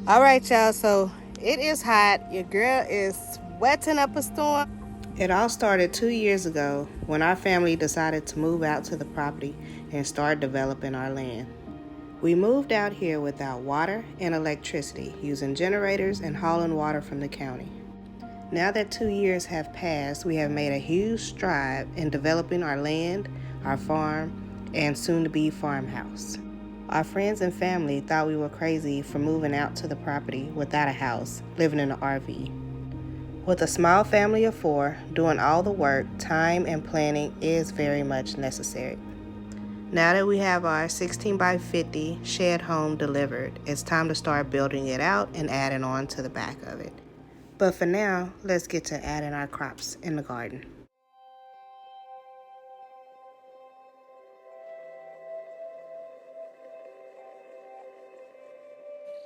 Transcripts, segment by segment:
All right, y'all, so it is hot. Your girl is sweating up a storm. It all started 2 years ago when our family decided to move out to the property and start developing our land. We moved out here without water and electricity, using generators and hauling water from the county. Now that 2 years have passed, we have made a huge stride in developing our land, our farm, and soon-to-be farmhouse. Our friends and family thought we were crazy for moving out to the property without a house, living in an RV. With a small family of 4, doing all the work, time, and planning is very much necessary. Now that we have our 16 by 50 shed home delivered, it's time to start building it out and adding on to the back of it. But for now, let's get to adding our crops in the garden.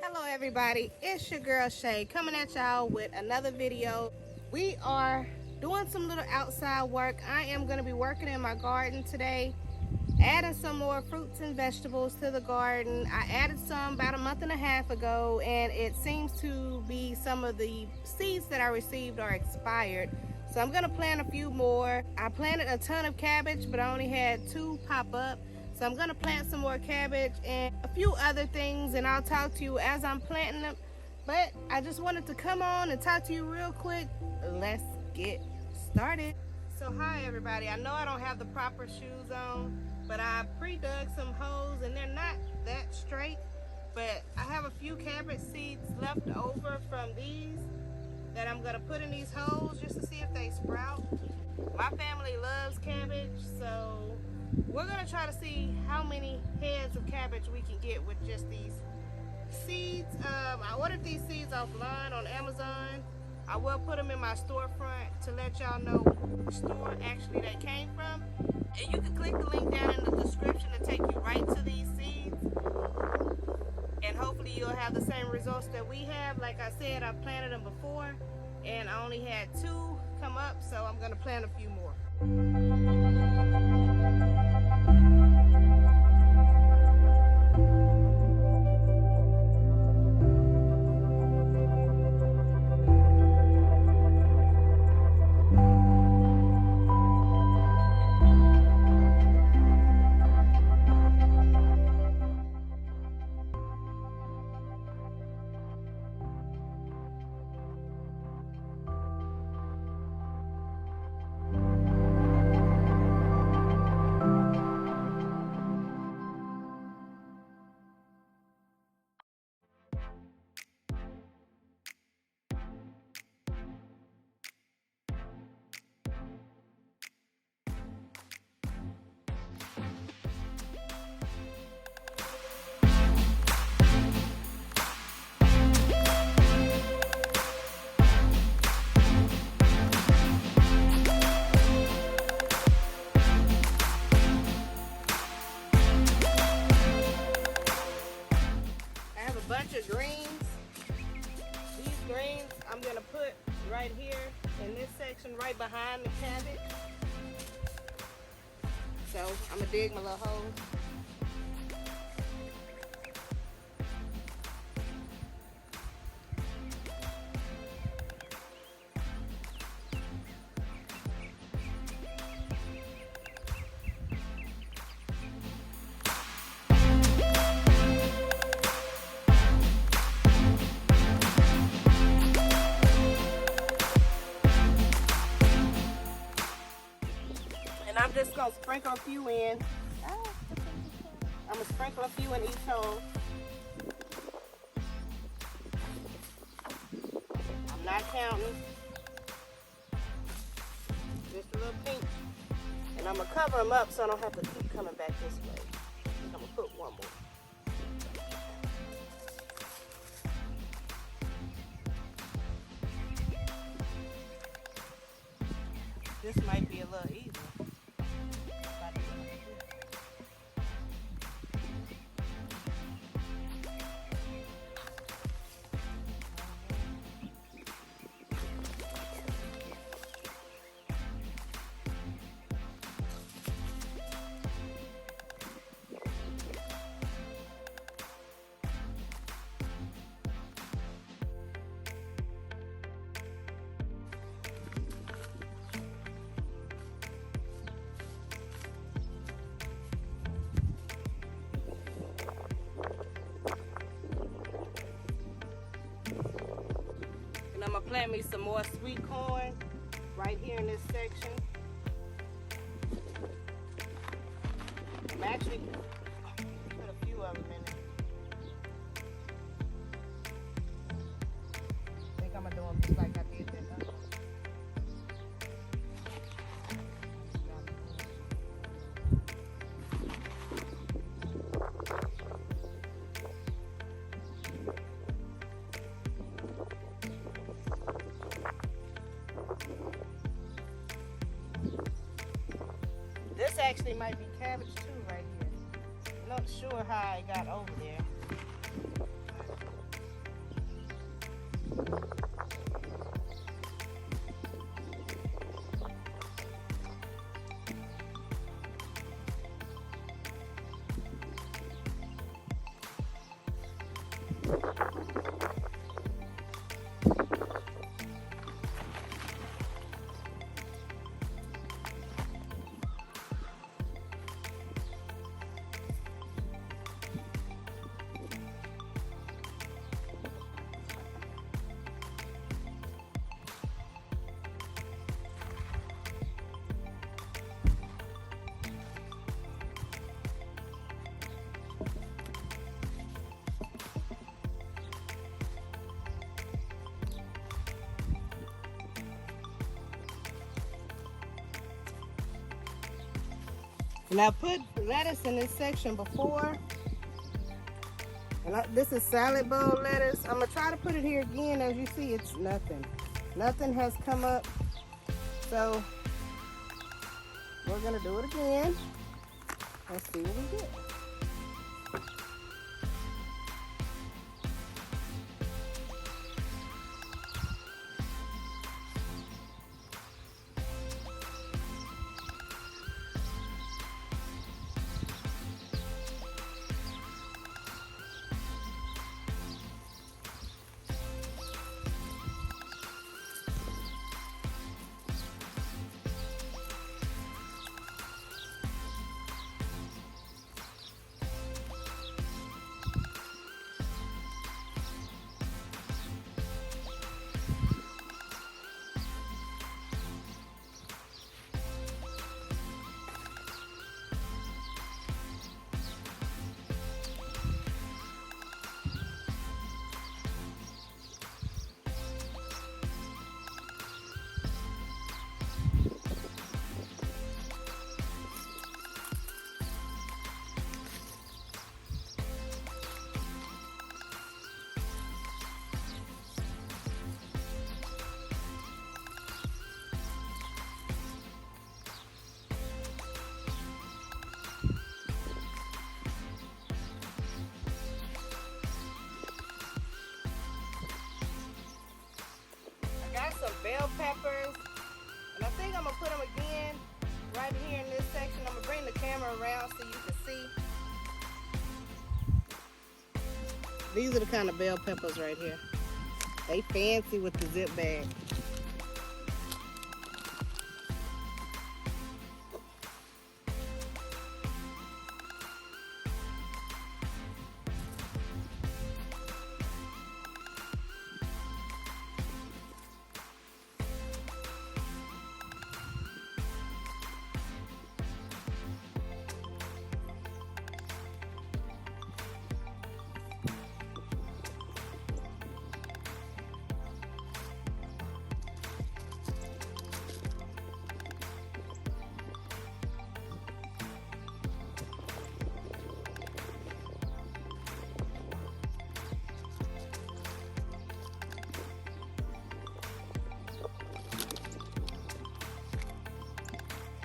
Hello everybody, it's your girl Shay coming at y'all with another video. We are doing some little outside work. I am going to be working in my garden today, adding some more fruits and vegetables to the garden. I added some about a month and a half ago, and it seems to be some of the seeds that I received are expired. So I'm gonna plant a few more. I planted a ton of cabbage, but I only had 2 pop up. So I'm gonna plant some more cabbage and a few other things, and I'll talk to you as I'm planting them. But I just wanted to come on and talk to you real quick. Let's get started. So hi everybody, I know I don't have the proper shoes on, but I pre-dug some holes and they're not that straight, but I have a few cabbage seeds left over from these that I'm gonna put in these holes just to see if they sprout. My family loves cabbage, so we're gonna try to see how many heads of cabbage we can get with just these seeds. I ordered these seeds offline on Amazon. I will put them in my storefront to let y'all know which store actually they came from. And you can click the link down in the description to take you right to these seeds. And hopefully you'll have the same results that we have. Like I said, I've planted them before and I only had 2 come up, so I'm gonna plant a few more. Bunch of greens. These greens I'm gonna put right here in this section right behind the cabbage. So I'm gonna dig my little hole. I'm just gonna sprinkle a few in. I'm gonna sprinkle a few in each hole. I'm not counting. Just a little pinch. And I'm gonna cover them up so I don't have to keep coming back this way. I'm gonna put one more. This might be a little easier. plant me some more sweet corn right here in this section. I'm actually put a few of them in it. I think I'm gonna do them just like I did that other one. This actually might be cabbage too right here. I'm not sure how I got over there. And I put lettuce in this section before. And this is salad bowl lettuce. I'm gonna try to put it here again. As you see, it's nothing. Nothing has come up. So we're gonna do it again. Let's see what we get. Some bell peppers, and I think I'm gonna put them again right here in this section. I'm gonna bring the camera around so you can see. These are the kind of bell peppers right here. They fancy with the zip bag.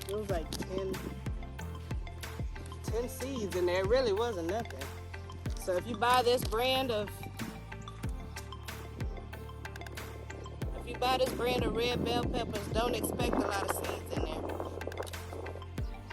It was like 10 seeds in there. It really wasn't nothing. So if you buy this brand of red bell peppers, don't expect a lot of seeds in there.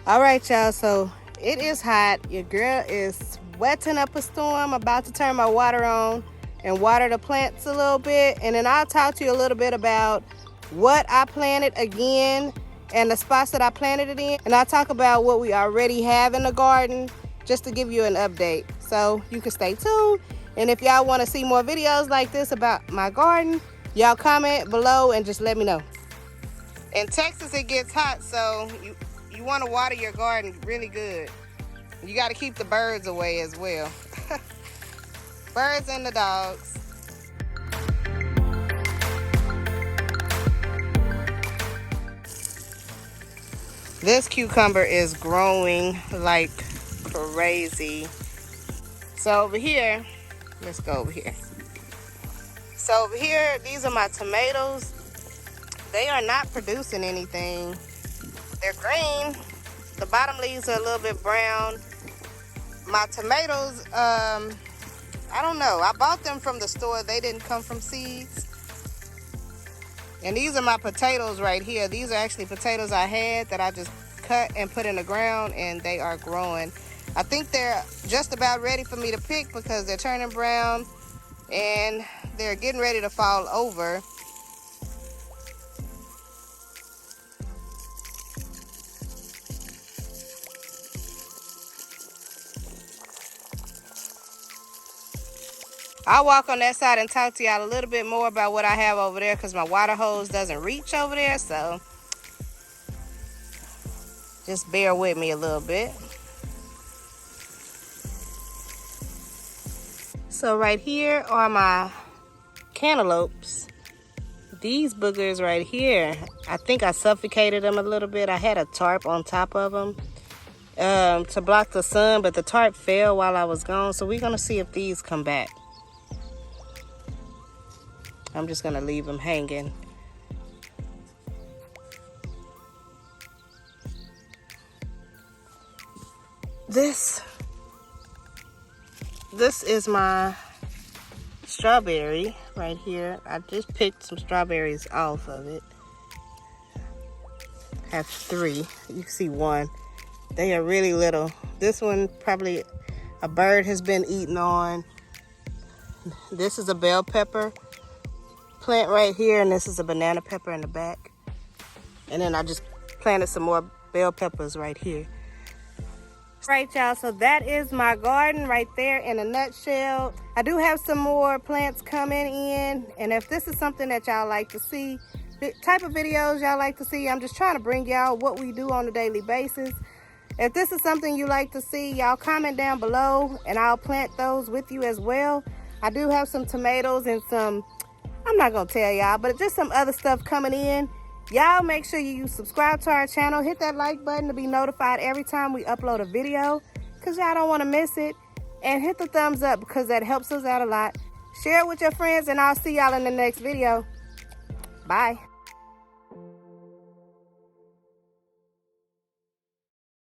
All right, y'all, so it is hot. Your girl is wetting up a storm. I'm about to turn my water on and water the plants a little bit, and then I'll talk to you a little bit about what I planted again and the spots that I planted it in, and I'll talk about what we already have in the garden just to give you an update, so you can stay tuned. And if y'all want to see more videos like this about my garden, Y'all comment below and just let me know. In Texas, it gets hot, so you want to water your garden really good. You got to keep the birds away as well. Birds and the dogs. This cucumber is growing like crazy. So over here, let's go over here. So over here, these are my tomatoes. They are not producing anything. They're green. The bottom leaves are a little bit brown. My tomatoes, I don't know. I bought them from the store. They didn't come from seeds. And these are my potatoes right here. These are actually potatoes I had that I just cut and put in the ground, and they are growing. I think they're just about ready for me to pick because they're turning brown and they're getting ready to fall over. I'll walk on that side and talk to y'all a little bit more about what I have over there because my water hose doesn't reach over there, so just bear with me a little bit. So right here are my cantaloupes. These boogers right here, I think I suffocated them a little bit. I had a tarp on top of them to block the sun, but the tarp fell while I was gone, so we're gonna see if these come back. I'm just gonna leave them hanging. This is my strawberry right here. I just picked some strawberries off of it. I have 3. You can see one. They are really little. This one probably a bird has been eating on. This is a bell pepper plant right here, and this is a banana pepper in the back. And then I just planted some more bell peppers right here. Right, y'all, so that is my garden right there in a nutshell. I do have some more plants coming in, and if this is something that y'all like to see, the type of videos y'all like to see, I'm just trying to bring y'all what we do on a daily basis. If this is something you like to see, y'all comment down below and I'll plant those with you as well. I do have some tomatoes and some, I'm not gonna tell y'all, but just some other stuff coming in. Y'all make sure you subscribe to our channel, hit that like button to be notified every time we upload a video, because y'all don't want to miss it. And hit the thumbs up because that helps us out a lot. Share it with your friends, and I'll see y'all in the next video. Bye.